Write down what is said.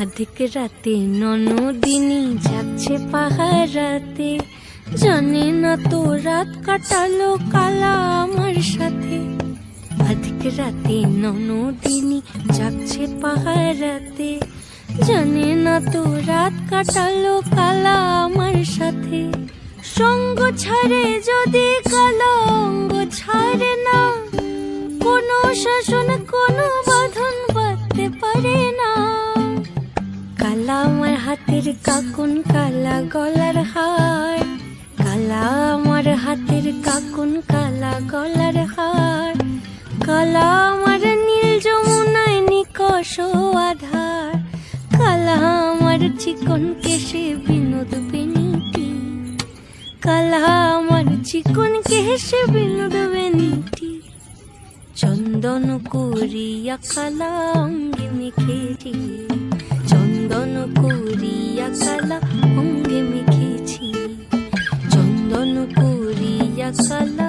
আধিক রাতে ননদিনী যাচ্ছে পাহারাতে, জানে না তো রাত কাটালো কালা আমার সাথে। আধিক রাতে ননদিনী যাচ্ছে পাহারাতে, জানে না তো রাত কাটালো কালা আমার সাথে। সঙ্গ ছাড়ে যদি কালো অঙ্গ ছাড়ে না, কোনো শাসন কোনো বাঁধন বাঁধতে পারে না। কালা আমার হাতের কাকুন কালা গলার হার, কালা আমার হাতের কাকুন কালা গলার হার। কালা আমার নীল যমুনায় নিকষ আধার, কালা আমার চিকন কেশে বিনোদ বেনিটি, কালা আমার চিকন কেশে বিনোদ বেনিটি। চন্দন করিয়া কালা অঙ্গে মেখেছি, চন্দন করিয়া কালা অঙ্গে মেখেছি, চন্দন করিয়া কালা